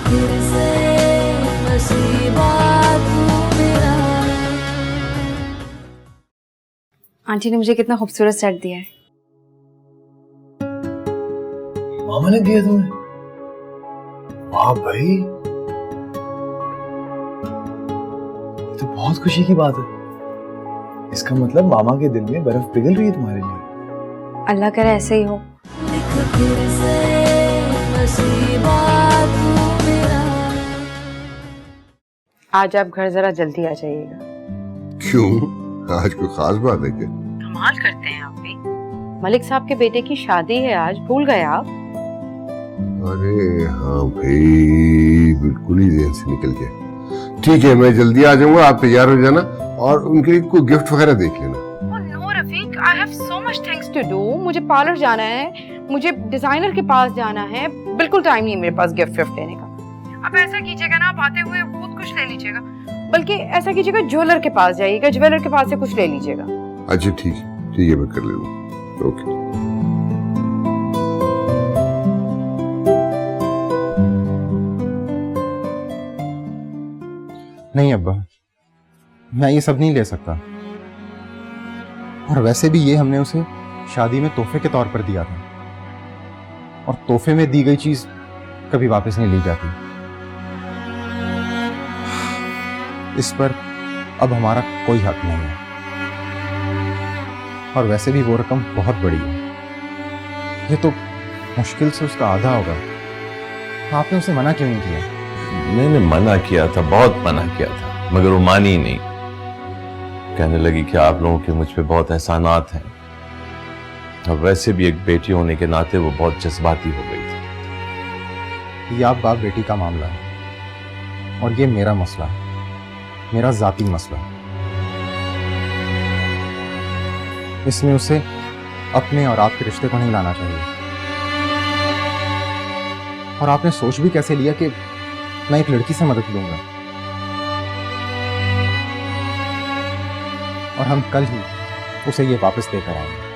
फिर से नसीबा तू मेरा। आंटी ने मुझे कितना खूबसूरत सेट दिया है। मामा ने दिया तुम्हें? वाह भाई, तो बहुत खुशी की बात है। इसका मतलब मामा के दिल में बर्फ पिघल रही है तुम्हारे लिए। अल्लाह करे ऐसे ही हो। लिख फिर से नसीबा तू मेरा। आज आप घर जरा जल्दी आ जाइएगा। क्यों, आज कोई खास बात है क्या? कमाल करते हैं आप भी। मलिक साहब के बेटे की शादी है आज, भूल गए आप? अरे हाँ भाई, बिल्कुल ही ज़हन से निकल गया। ठीक है, मैं जल्दी आ जाऊंगा, आप तैयार हो जाना और उनके लिए कोई गिफ्ट वगैरह देख लेना। No Rafiq, I have so much things to do. मुझे पार्लर जाना है, मुझे डिजाइनर के पास जाना है, बिल्कुल टाइम नहीं है मेरे पास गिफ्ट लेने का। अब ऐसा कीजिएगा ना, आप आते हुए बहुत कुछ ले लीजिएगा, बल्कि ऐसा कीजिएगा ज्वेलर के पास जाइएगा, ज्वेलर के पास से कुछ ले लीजिएगा। अच्छा ठीक है, मैं कर लूंगा। ओके। नहीं अब्बा, मैं ये सब नहीं ले सकता। और वैसे भी ये हमने उसे शादी में तोहफे के तौर पर दिया था, और तोहफे में दी गई चीज कभी वापस नहीं ली जाती। इस पर अब हमारा कोई हक नहीं है, और वैसे भी वो रकम बहुत बड़ी है। ये तो मुश्किल से उसका आधा होगा। आपने उसे मना क्यों नहीं किया? मैंने मना किया था, बहुत मना किया था, मगर वो मानी ही नहीं। कहने लगी कि आप लोगों के मुझ पे बहुत एहसानात हैं, और वैसे भी एक बेटी होने के नाते वो बहुत जज्बाती हो गई थी। ये आप बाप बेटी का मामला है, और ये मेरा मसला है, मेरा जाती मसला। इसमें उसे अपने और आपके रिश्ते को नहीं लाना चाहिए। और आपने सोच भी कैसे लिया कि मैं एक लड़की से मदद लूंगा? और हम कल ही उसे ये वापस देकर आएंगे।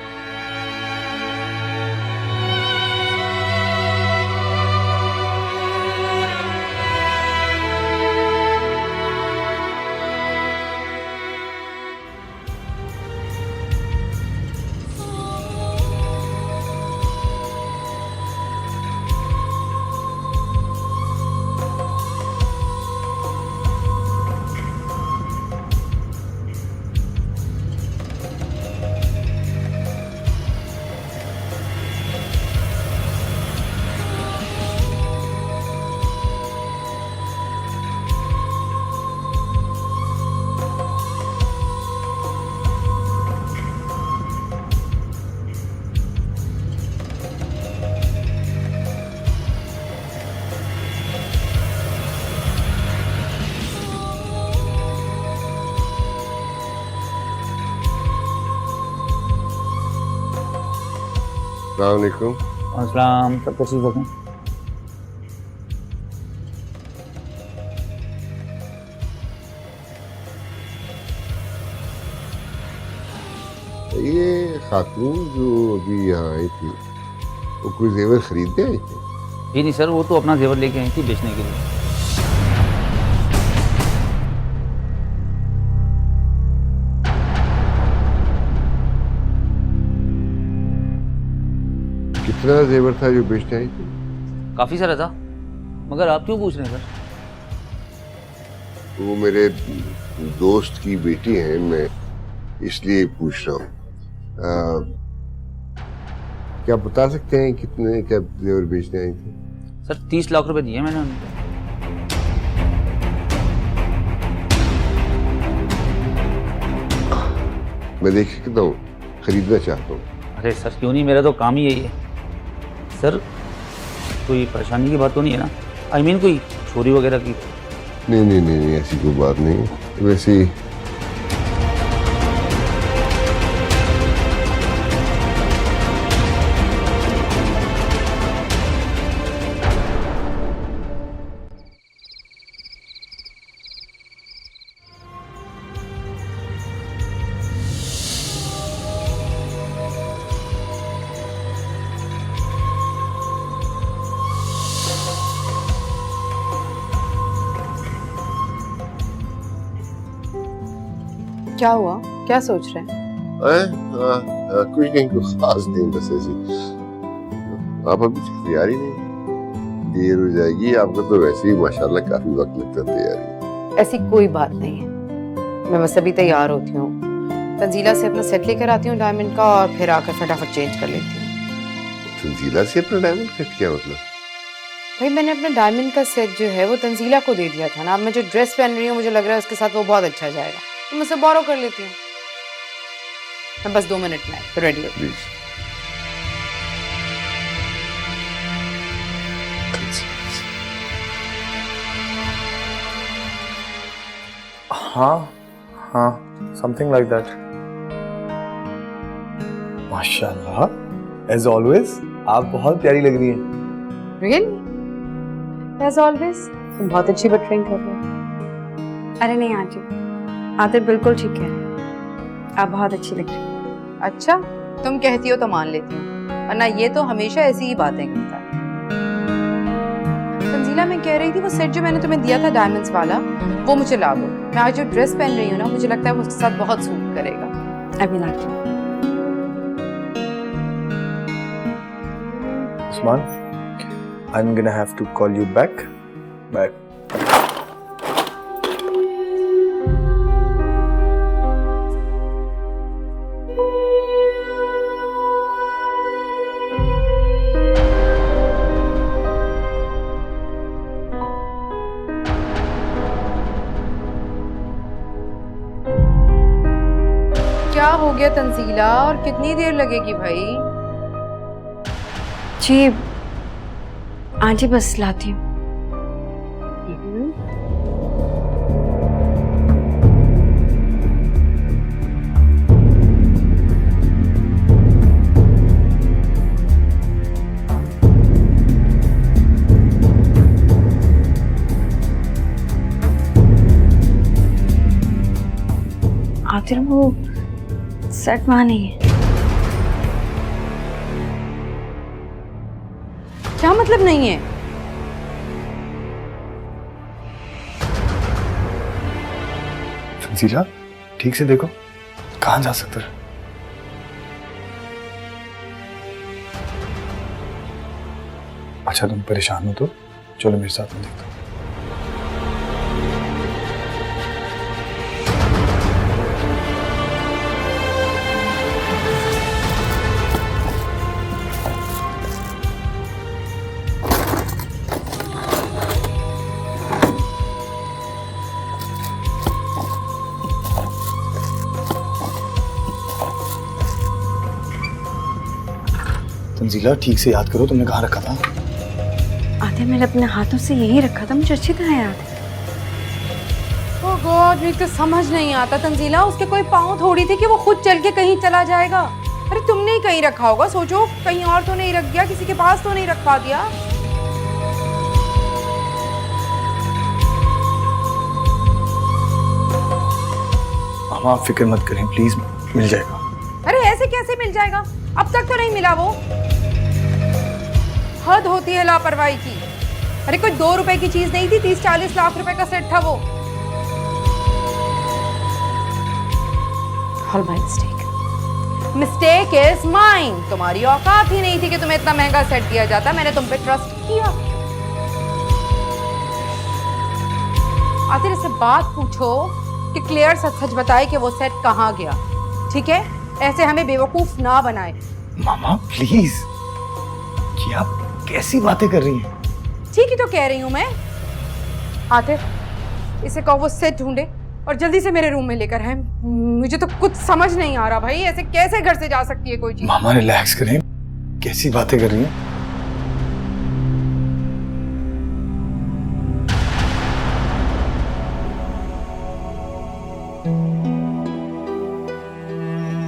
अस्सलाम वालेकुम। अस्सलाम, सब कैसी हो? ये खातून जो अभी यहाँ आई थी, वो कोई जेवर खरीदने आई थी? जी नहीं सर, वो तो अपना जेवर लेके आई थी बेचने के लिए। कितना जेवर था जो बेचने आई थी? काफी सारा था, मगर आप क्यों पूछ रहे हैं सर? वो मेरे दोस्त की बेटी है, मैं इसलिए पूछ रहा हूँ। क्या बता सकते हैं कितने क्या जेवर बेचने आई थी? सर 30 लाख रुपए दिए मैंने उनको। मैं देख सकता हूँ, खरीदना चाहता हूँ। अरे सर क्यों नहीं, मेरा तो काम ही यही है सर। कोई परेशानी की बात तो नहीं है ना? आई मीन कोई चोरी वगैरह की? नहीं, ऐसी कोई बात नहीं। वैसे क्या हुआ, क्या सोच रहे हैं? कुछ नहीं, कुछ खास नहीं, बस ऐसी। आप अभी तैयारी नहीं, देर हो जाएगी। आपका तो वैसे ही माशाल्लाह काफी वक्त लगता है तैयारी। ऐसी कोई बात नहीं है, मैं बस अभी तैयार होती हूँ, तंजीला से अपना सेट लेकर आती हूँ डायमंड का, और फिर आकर फटाफट चेंज कर लेती हूँ। तंजीला से अपना डायमंड कट किया मतलब? भाई मैंने अपना डायमंड का सेट जो है वो तंजीला को दे दिया था ना, अब मैं जो ड्रेस पहन रही हूँ मुझे लग रहा है उसके साथ वो बहुत अच्छा जाएगा, तो मैं उसे बोरो कर लेती हूँ। मैं बस 2 मिनट में फिर रेडी हो। प्लीज। हाँ, समथिंग लाइक दैट। माशाल्लाह, एज ऑलवेज आप बहुत प्यारी लग रही हैं। रियली? एज ऑलवेज तुम बहुत अच्छी बटरिंग कर रहे हो। अरे नहीं आंटी, आदिर बिल्कुल ठीक है, आप बहुत अच्छी लग रही हैं। अच्छा, तुम कहती हो तो मान लेती हूँ, वरना ये तो हमेशा ऐसी ही बातें करता है। तंजीला, मैं कह रही थी वो सेट जो मैंने तुम्हें दिया था डायमंड्स वाला, वो मुझे ला दो। मैं आज जो ड्रेस पहन रही हूँ ना, मुझे लगता है वो उसके साथ बहुत सूट करेगा। अभी लाती हूँ। Usman, I'm gonna have to call you back. Bye. क्या हो गया तंजीला, और कितनी देर लगेगी भाई? जी आंटी बस लाती हूँ। आखिर वो सेट वहां नहीं है। क्या मतलब नहीं है? तंजीला, ठीक से देखो, कहाँ जा सकते हैं? अच्छा तुम परेशान हो तो चलो मेरे साथ में देखो। तंजीला, ठीक से याद करो तुमने कहाँ रखा था? आधे मैंने अपने हाथों से यही रखा था, मुझे अच्छी तरह याद है। ओह गॉड, मुझे तो समझ नहीं आता तंजीला, उसके कोई पाँव थोड़ी थी कि वो खुद चल के कहीं चला जाएगा। अरे तुमने ही कहीं रखा होगा, सोचो कहीं और तो नहीं रख दिया, किसी के पास तो नहीं रखवा दिया। मामा आप फिक्र मत करें प्लीज, मिल जाएगा। अरे ऐसे कैसे मिल जाएगा, अब तक तो नहीं मिला वो। हद होती है लापरवाही की। अरे कोई 2 रुपए की चीज नहीं थी, 30-40 लाख रुपए का सेट था वो। All my mistake. Mistake is mine. तुम्हारी औकात ही नहीं थी कि तुम्हें इतना महंगा सेट दिया जाता, मैंने तुम पे ट्रस्ट किया। आखिर इससे बात पूछो कि क्लियर सच सच बताए कि वो सेट कहाँ गया, ठीक है? ऐसे हमें बेवकूफ ना बनाए। मामा प्लीज, ये आप कैसी बातें कर रही हैं? ठीक ही तो कह रही हूँ मैं। आतिफ, इसे कहो वो सेट ढूंढे और जल्दी से मेरे रूम में लेकर आए। मुझे तो कुछ समझ नहीं आ रहा भाई, ऐसे कैसे घर से जा सकती है कोई चीज? मामा रिलैक्स करें, कैसी बातें कर रही हैं?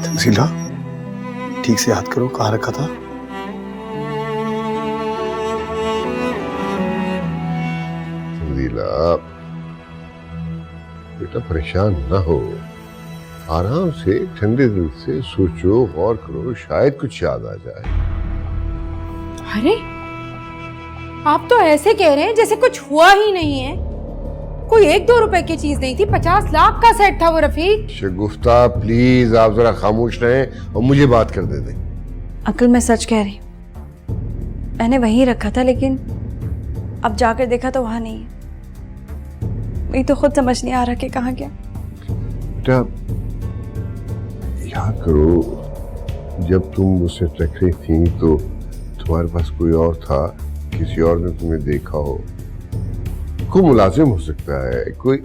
तंजीला, ठीक से याद करो कहाँ रखा था? तंजीला बेटा परेशान ना हो, आराम से ठंडे दिल से सोचो, गौर करो, शायद कुछ याद आ जाए। अरे आप तो ऐसे कह रहे हैं जैसे कुछ हुआ ही नहीं है। कोई 1-2 रुपए की चीज नहीं थी, 50 लाख का सेट था वो रफीक। शगुफ्ता प्लीज आप जरा खामोश रहें और मुझे बात कर दें। अंकल मैं सच कह रही हूँ, मैंने वहीं रखा था लेकिन अब जाकर देखा तो वहां नहीं है। मुझे तो खुद समझ नहीं आ रहा कि कहाँ गया। बेटा यहाँ करो, जब तुम मुझसे रख रही थी तो तुम्हारे पास कोई और था, किसी और ने तुम्हें देखा हो, कोई मुलाजिम हो सकता है, कोई।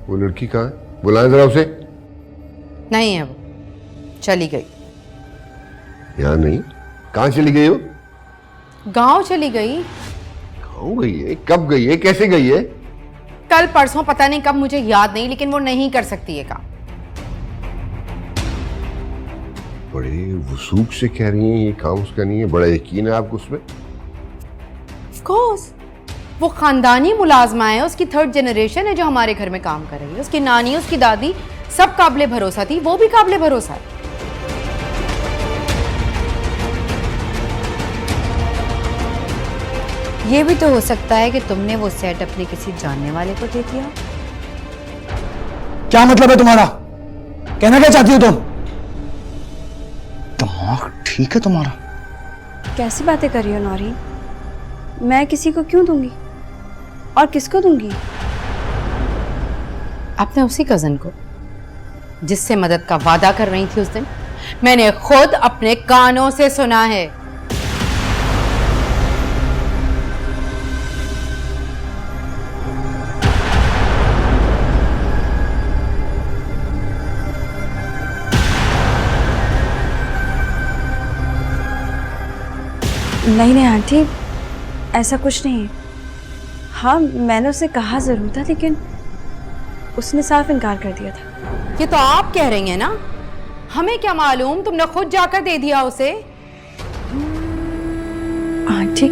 वो लड़की कहाँ है? बुलाएं जरा उसे। नहीं है वो, चली गई। यहाँ नहीं, कहाँ चली गई हो? गांव चली गई। गाँव गई है? कब गई है? कैसे गई है? कल परसों, पता नहीं कब, मुझे याद नहीं, लेकिन वो नहीं कर सकती ये काम। बड़े वसूख से कह रही हैं ये काम उसका नहीं है, बड़ा यकीन है आपको उसमें? Of course, वो खानदानी मुलाजमा है, उसकी 3rd जनरेशन है जो हमारे घर में काम कर रही है। उसकी नानी, उसकी दादी सब काबिले भरोसा थी, वो भी काबिले भरोसा है। ये भी तो हो सकता है कि तुमने वो सेट अपने किसी जानने वाले को दे दिया। क्या मतलब है तुम्हारा? कहना क्या चाहती हो तुम? दिमाग ठीक है तुम्हारा? कैसी बातें कर रही हो नौरीन? मैं किसी को क्यों दूंगी और किसको दूंगी? अपने उसी कजन को जिससे मदद का वादा कर रही थी उस दिन। मैंने खुद अपने कानों से सुना है। नहीं नहीं आंटी, ऐसा कुछ नहीं है। हाँ मैंने उसे कहा जरूर था लेकिन उसने साफ इनकार कर दिया था। ये तो आप कह रही हैं ना, हमें क्या मालूम, तुमने खुद जाकर दे दिया उसे। आंटी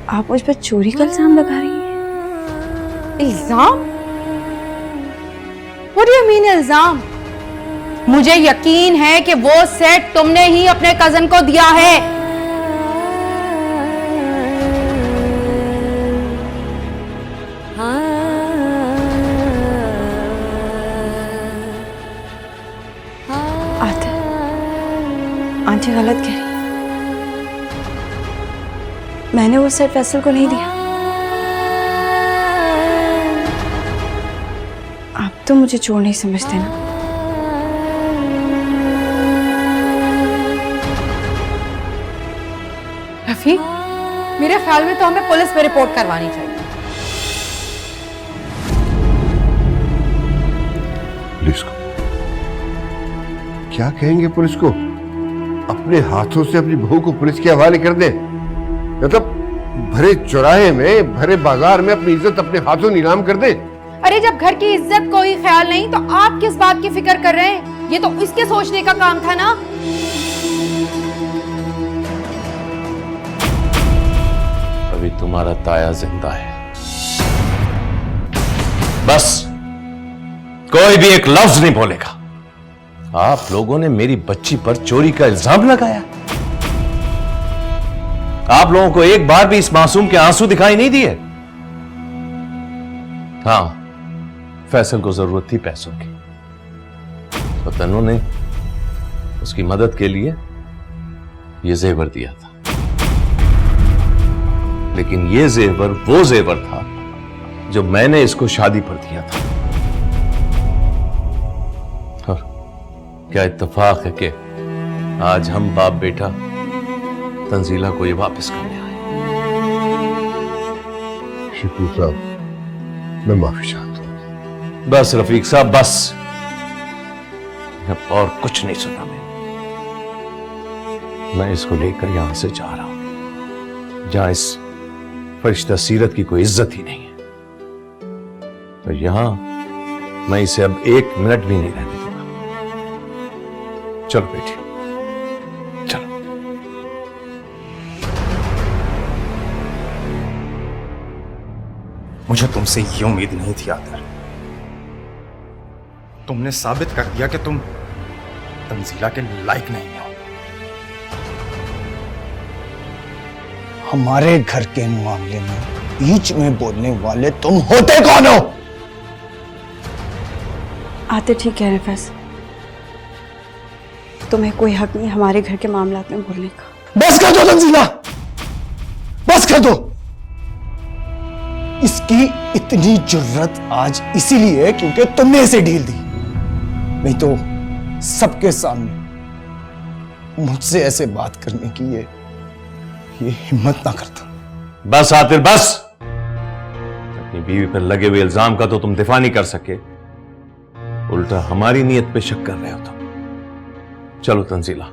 आप मुझ पर चोरी का इल्जाम लगा रही हैं। इल्जाम? What do you mean इल्जाम? मुझे यकीन है कि वो सेट तुमने ही अपने कजन को दिया है। आंटी गलत कह रही है। मैंने वो सेट फैसल को नहीं दिया। आप तो मुझे चोर नहीं समझते ना। रफीक, मेरे ख्याल में तो हमें पुलिस में रिपोर्ट करवानी चाहिए। पुलिस को? क्या कहेंगे पुलिस को? अपने हाथों से अपनी बहू को पुलिस के हवाले कर दे? मतलब भरे चौराहे में, भरे बाजार में अपनी इज्जत अपने हाथों नीलाम कर दे? अरे जब घर की इज्जत को ही ख्याल नहीं तो आप किस बात की फिक्र कर रहे हैं? ये तो इसके सोचने का काम था ना। अभी तुम्हारा ताया जिंदा है, बस कोई भी एक लफ्ज नहीं बोलेगा। आप लोगों ने मेरी बच्ची पर चोरी का इल्जाम लगाया। आप लोगों को एक बार भी इस मासूम के आंसू दिखाई नहीं दिए। हाँ, फैसल को जरूरत थी पैसों की, तो तन्नू ने उसकी मदद के लिए यह जेवर दिया था। लेकिन यह जेवर वो जेवर था जो मैंने इसको शादी पर दिया था। और क्या इत्तेफाक है कि आज हम बाप बेटा तंजीला को ये वापस करने आए। शिकू साहब, मैं माफी चाहता हूं। बस रफीक साहब, बस, अब और कुछ नहीं सुना। मैं इसको लेकर यहां से जा रहा हूं जहां इस फरिश्ता सीरत की कोई इज्जत ही नहीं है। तो यहां मैं इसे अब 1 मिनट भी नहीं रहने दूंगा। चलो बेटी, चलो। मुझे तुमसे ये उम्मीद नहीं थी आदर। तुमने साबित कर दिया कि तुम तंजीला के लायक नहीं हो। हमारे घर के मामले में बीच में बोलने वाले तुम होते कौन हो? आते ठीक कह रहे हैं फैज, तुम्हें कोई हक नहीं हमारे घर के मामलात में बोलने का। बस कर दो तंजीला, बस कर दो। इसकी इतनी जुर्रत आज इसीलिए क्योंकि तुमने इसे ढील दी, नहीं तो सबके सामने मुझसे ऐसे बात करने की ये हिम्मत ना करता। बस आतिर बस। अपनी बीवी पर लगे हुए इल्जाम का तो तुम दिफा नहीं कर सके, उल्टा हमारी नीयत पे शक कर रहे हो तुम। चलो तंजीला।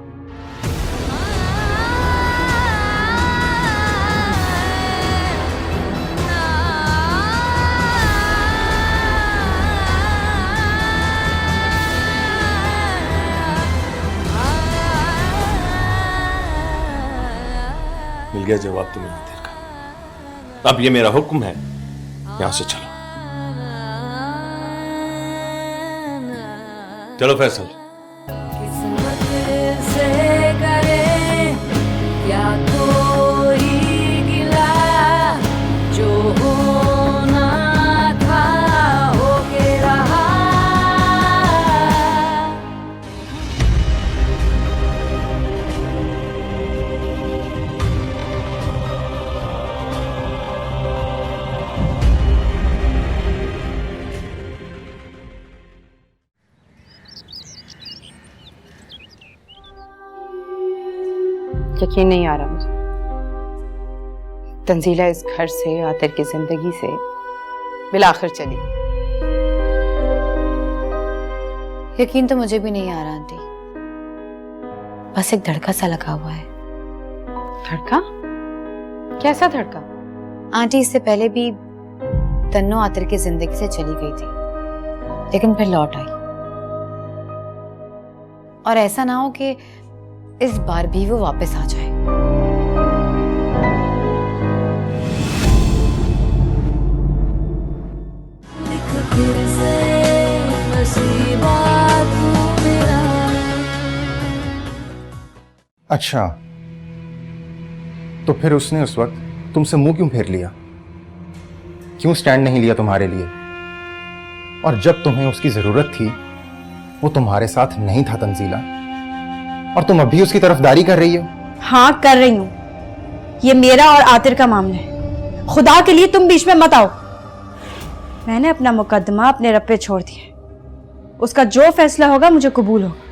मिल गया जवाब तुम्हें आतिर का। अब ये मेरा हुक्म है, यहां से चलो। चलो फैसल। किस्मत से करे क्या कोई गिला, जो होना था हो के रहा। यकीन नहीं आ रहा मुझे, तंजीला इस घर से, आतिर की जिंदगी से बिलाखिर चली गई। यकीन तो मुझे भी नहीं आ रहा आंटी, बस एक धड़का सा लगा हुआ है। धड़का? कैसा धड़का? आंटी इससे पहले भी तन्नो आतिर की जिंदगी से चली गई थी, लेकिन फिर लौट आई। और ऐसा ना हो कि इस बार भी वो वापस आ जाए। लिख फिर से नसीबा तू मेरा। अच्छा, तो फिर उसने उस वक्त तुमसे मुंह क्यों फेर लिया? क्यों स्टैंड नहीं लिया तुम्हारे लिए? और जब तुम्हें उसकी जरूरत थी वो तुम्हारे साथ नहीं था तंजीला, और तुम अभी उसकी तरफदारी कर रही हो। हाँ कर रही हूँ, ये मेरा और आतिर का मामला है, खुदा के लिए तुम बीच में मत आओ। मैंने अपना मुकदमा अपने रब पे छोड़ दिया, उसका जो फैसला होगा मुझे कबूल होगा।